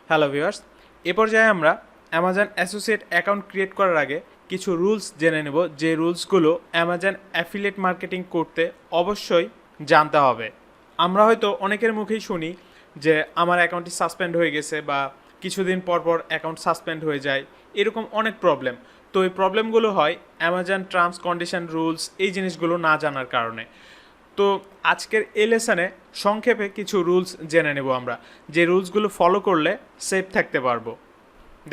Hello viewers, এ পর্যায়ে আমরা Amazon associate account create করার আগে কিছু রুলস জেনে নেব, যে রুলসগুলো অ্যামাজন অ্যাফিলিয়েট মার্কেটিং করতে অবশ্যই জানতে হবে। আমরা হয়তো অনেকের মুখেই শুনি যে আমার অ্যাকাউন্টটি সাসপেন্ড হয়ে গেছে বা কিছুদিন পর পর অ্যাকাউন্ট সাসপেন্ড হয়ে যায়, এরকম অনেক প্রবলেম। তো এই প্রবলেমগুলো হয় অ্যামাজন টার্মস কন্ডিশন রুলস এই জিনিসগুলো না জানার কারণে। তো আজকের এই লেসনে সংক্ষেপে কিছু রুলস জেনে নেব আমরা, যে রুলসগুলো ফলো করলে সেফ থাকতে পারবো।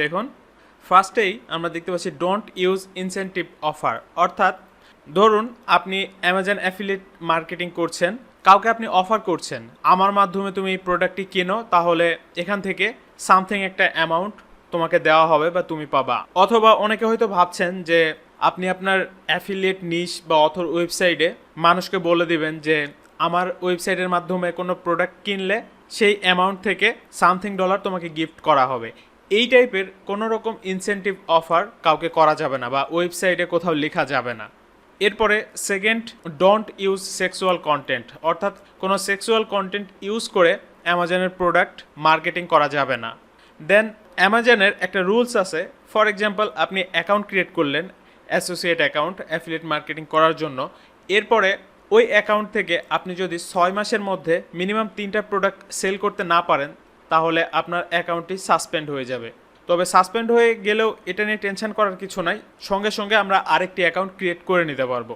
দেখুন, ফার্স্টেই আমরা দেখতে পাচ্ছি ডোন্ট ইউজ ইনসেন্টিভ অফার। অর্থাৎ ধরুন আপনি অ্যামাজন অ্যাফিলিয়েট মার্কেটিং করছেন, কাউকে আপনি অফার করছেন, আমার মাধ্যমে তুমি এই প্রোডাক্টটি কেনো, তাহলে এখান থেকে সামথিং একটা অ্যামাউন্ট তোমাকে দেওয়া হবে বা তুমি পাবা। অথবা অনেকে হয়তো ভাবছেন যে আপনি আপনার অ্যাফিলিয়েট নিশ বা অথর ওয়েবসাইটে মানুষকে বলে দিবেন যে আমার ওয়েবসাইটের মাধ্যমে কোনো প্রোডাক্ট কিনলে সেই অ্যামাউন্ট থেকে সামথিং ডলার তোমাকে গিফট করা হবে। এই টাইপের কোনো রকম ইনসেন্টিভ অফার কাউকে করা যাবে না বা ওয়েবসাইটে কোথাও লেখা যাবে না। এরপরে second, don't use sexual content. অর্থাৎ কোনো সেক্সুয়াল কন্টেন্ট ইউজ করে অ্যামাজনের প্রোডাক্ট মার্কেটিং করা যাবে না। দেন অ্যামাজনের একটা রুলস আছে, ফর এক্সাম্পল আপনি অ্যাকাউন্ট ক্রিয়েট করলেন অ্যাসোসিয়েট অ্যাকাউন্ট অ্যাফিলিয়েট মার্কেটিং করার জন্য, এরপরে ওই অ্যাকাউন্ট থেকে আপনি যদি 6 মাসের মধ্যে মিনিমাম 3টা প্রোডাক্ট সেল করতে না পারেন, তাহলে আপনার অ্যাকাউন্টটি সাসপেন্ড হয়ে যাবে। তবে সাসপেন্ড হয়ে গেলেও এটা নিয়ে টেনশন করার কিছু নাই, সঙ্গে সঙ্গে আমরা আরেকটি অ্যাকাউন্ট ক্রিয়েট করে নিতে পারবো।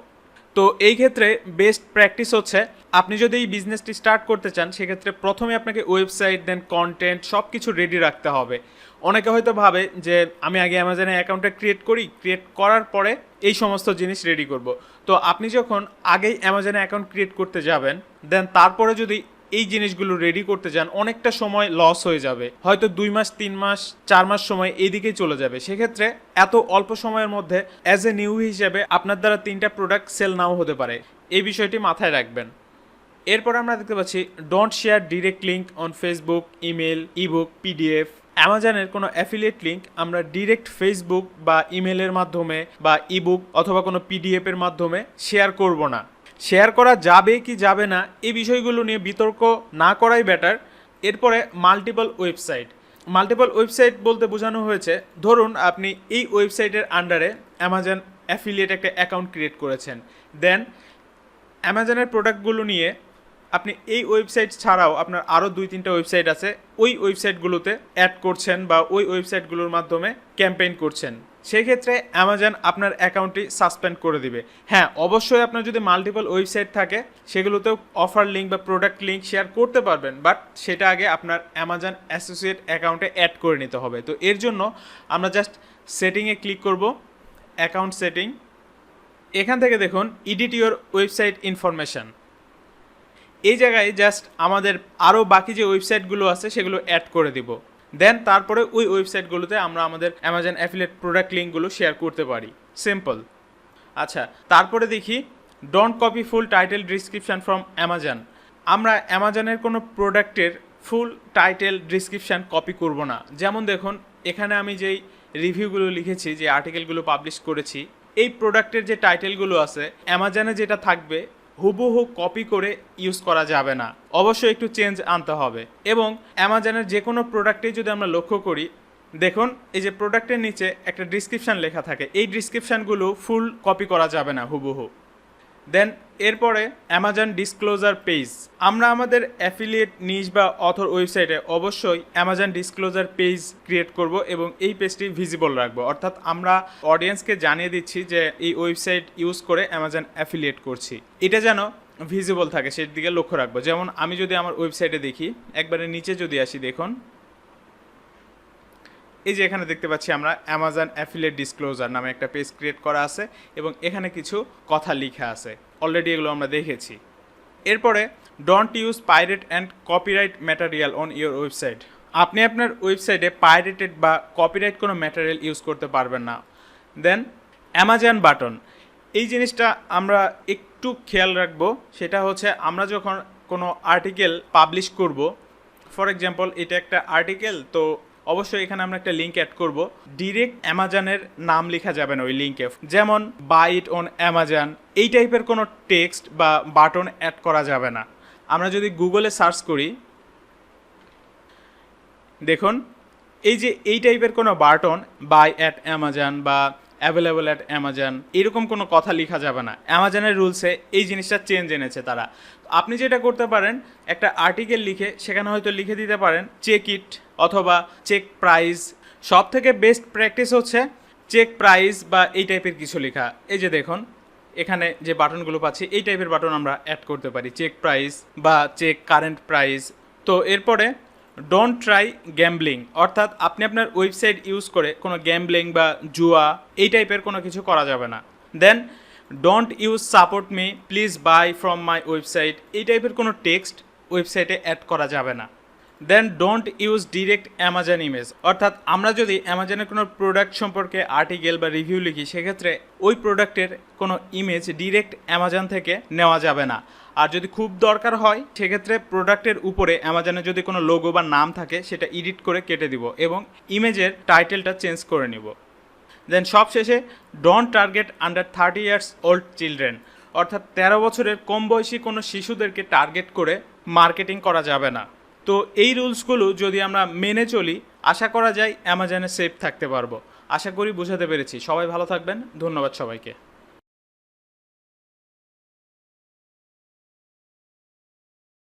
তো এই ক্ষেত্রে বেস্ট প্র্যাকটিস হচ্ছে, আপনি যদি এই বিজনেসটি স্টার্ট করতে চান, সেক্ষেত্রে প্রথমে আপনাকে ওয়েবসাইট দেন কন্টেন্ট সব কিছু রেডি রাখতে হবে। অনেকে হয়তো ভাবে যে আমি আগে অ্যামাজনে অ্যাকাউন্টটা ক্রিয়েট করার পরে এই সমস্ত জিনিস রেডি করব। তো আপনি যখন আগেই অ্যামাজনে অ্যাকাউন্ট ক্রিয়েট করতে যাবেন, দেন তারপরে যদি এই জিনিসগুলো রেডি করতে যান, অনেকটা সময় লস হয়ে যাবে। হয়তো 2 মাস 3 মাস 4 মাস সময় এইদিকেই চলে যাবে। সেক্ষেত্রে এত অল্প সময়ের মধ্যে অ্যাজ এ নিউ হিসেবে আপনার দ্বারা 3টা প্রোডাক্ট সেল নাও হতে পারে, এই বিষয়টি মাথায় রাখবেন। এরপর আমরা দেখতে পাচ্ছি don't share direct link on Facebook, email, ebook, PDF. অ্যামাজনের কোনো অ্যাফিলিয়েট লিঙ্ক আমরা ডিরেক্ট ফেসবুক বা ইমেলের মাধ্যমে বা ইবুক অথবা কোনো পিডিএফের মাধ্যমে শেয়ার করব না। শেয়ার করা যাবে কি যাবে না এই বিষয়গুলো নিয়ে বিতর্ক না করাই বেটার। এরপরে মাল্টিপল ওয়েবসাইট বলতে বোঝানো হয়েছে, ধরুন আপনি এই ওয়েবসাইটের আন্ডারে অ্যামাজন অ্যাফিলিয়েট একটা অ্যাকাউন্ট ক্রিয়েট করেছেন, দেন অ্যামাজনের প্রোডাক্টগুলো নিয়ে আপনি এই ওয়েবসাইট ছাড়াও আপনার আরও 2-3টা ওয়েবসাইট আছে, ওই ওয়েবসাইটগুলোতে অ্যাড করছেন বা ওই ওয়েবসাইটগুলোর মাধ্যমে ক্যাম্পেইন করছেন। সেই ক্ষেত্রে অ্যামাজন আপনার অ্যাকাউন্টটি সাসপেন্ড করে দিবে। হ্যাঁ, অবশ্যই আপনার যদি মাল্টিপল ওয়েবসাইট থাকে সেগুলোতেও অফার লিঙ্ক বা প্রোডাক্ট লিঙ্ক শেয়ার করতে পারবেন, বাট সেটা আগে আপনার অ্যামাজন অ্যাসোসিয়েট অ্যাকাউন্টে অ্যাড করে নিতে হবে। তো এর জন্য আমরা জাস্ট সেটিংয়ে ক্লিক করব, অ্যাকাউন্ট সেটিং। এখান থেকে দেখুন এডিট ইউর ওয়েবসাইট ইনফরমেশন, এই জায়গায় জাস্ট আমাদের আরও বাকি যে ওয়েবসাইটগুলো আছে সেগুলো অ্যাড করে দিব। দেন তারপরে ওই ওয়েবসাইটগুলোতে আমরা আমাদের অ্যামাজন অ্যাফিলিয়েট প্রোডাক্ট লিঙ্কগুলো শেয়ার করতে পারি। সিম্পল। আচ্ছা, তারপরে দেখি don't copy full title description from Amazon. আমরা অ্যামাজনের কোনো প্রোডাক্টের ফুল টাইটেল ডিসক্রিপশান কপি করব না। যেমন দেখুন, এখানে আমি যেই রিভিউগুলো লিখেছি, যে আর্টিকেলগুলো পাবলিশ করেছি, এই প্রোডাক্টের যে টাইটেলগুলো আছে অ্যামাজনে যেটা থাকবে হুবহু কপি করে ইউজ করা যাবে না, অবশ্যই একটু চেঞ্জ আনতে হবে। এবং অ্যামাজনের যে কোনো প্রোডাক্টেই যদি আমরা লক্ষ্য করি, দেখুন এই যে প্রোডাক্টের নিচে একটা ডিসক্রিপশান লেখা থাকে, এই ডিসক্রিপশানগুলো ফুল কপি করা যাবে না হুবহু। দেন এরপরে অ্যামাজন ডিসক্লোজার পেজ, আমরা আমাদের অ্যাফিলিয়েট নিশ বা অথর ওয়েবসাইটে অবশ্যই অ্যামাজন ডিসক্লোজার পেজ ক্রিয়েট করব এবং এই পেজটি ভিজিবল রাখবো। অর্থাৎ আমরা অডিয়েন্সকে জানিয়ে দিচ্ছি যে এই ওয়েবসাইট ইউজ করে অ্যামাজন অ্যাফিলিয়েট করছি, এটা যেন ভিজিবল থাকে, সেই দিকে লক্ষ্য রাখবো। যেমন আমি যদি আমার ওয়েবসাইটে দেখি, একবারে নিচে যদি আসি, দেখুন এই যে এখানে দেখতে পাচ্ছি আমরা অ্যামাজন অ্যাফিলিয়েট ডিসক্লোজার নামে একটা পেজ ক্রিয়েট করা আছে এবং এখানে কিছু কথা লেখা আছে, অলরেডি এগুলো আমরা দেখেছি। এরপরে don't use pirate and copyright material on your website. আপনি আপনার ওয়েবসাইটে পাইরেটেড বা কপিরাইট কোনো ম্যাটেরিয়াল ইউজ করতে পারবেন না। দেন অ্যামাজন বাটন, এই জিনিসটা আমরা একটু খেয়াল রাখবো। সেটা হচ্ছে আমরা যখন কোনো আর্টিকেল পাবলিশ করব, ফর এক্সাম্পল এটা একটা আর্টিকেল, তো অবশ্যই এখানে আমরা একটা লিঙ্ক অ্যাড করব, ডিরেক্ট অ্যামাজনের নাম লেখা যাবে না ওই লিঙ্কে, যেমন বাই ইট অন অ্যামাজন, এই টাইপের কোনো টেক্সট বা বাটন অ্যাড করা যাবে না। আমরা যদি গুগলে সার্চ করি, দেখুন এই যে এই টাইপের কোনো বাটন বাই অ্যাট অ্যামাজন বা অ্যাভেলেবল অ্যাট অ্যামাজন এরকম কোনো কথা লেখা যাবে না। অ্যামাজনের রুলসে এই জিনিসটা চেঞ্জ এনেছে তারা। আপনি যেটা করতে পারেন, একটা আর্টিকেল লিখে সেখানে হয়তো লিখে দিতে পারেন চেক ইট অথবা চেক প্রাইস। সব থেকে বেস্ট প্র্যাকটিস হচ্ছে চেক প্রাইস বা এই টাইপের কিছু লেখা। এই যে দেখুন এখানে যে বাটনগুলো পাচ্ছি এই টাইপের বাটন আমরা অ্যাড করতে পারি, চেক প্রাইস বা চেক কারেন্ট প্রাইস। তো এরপরে ডোন্ট ট্রাই গ্যাম্বলিং, অর্থাৎ আপনি আপনার ওয়েবসাইট ইউজ করে কোনো গ্যাম্বলিং বা জুয়া এই টাইপের কোনো কিছু করা যাবে না। Then don't use support me, please buy from my website, এই টাইপের কোনো টেক্সট ওয়েবসাইটে অ্যাড করা যাবে না। Then don't use direct Amazon image, অর্থাৎ আমরা যদি অ্যামাজনের কোনো প্রোডাক্ট সম্পর্কে আর্টিকেল বা রিভিউ লিখি সেক্ষেত্রে ওই প্রোডাক্টের কোনো ইমেজ ডিরেক্ট অ্যামাজন থেকে নেওয়া যাবে না। আর যদি খুব দরকার হয় সেক্ষেত্রে প্রোডাক্টের উপরে অ্যামাজনের যদি কোনো লোগো বা নাম থাকে সেটা এডিট করে কেটে দিব এবং ইমেজের টাইটেলটা চেঞ্জ করে নিব। দেন সবশেষে don't target under 30 years old children, অর্থাৎ 13 বছরের কম বয়সী কোনো শিশুদেরকে টার্গেট করে মার্কেটিং করা যাবে না। তো এই রুলসগুলো যদি আমরা মেনে চলি আশা করা যায় অ্যামাজনে সেফ থাকতে পারবো। আশা করি বুঝাতে পেরেছি। সবাই ভালো থাকবেন, ধন্যবাদ সবাইকে।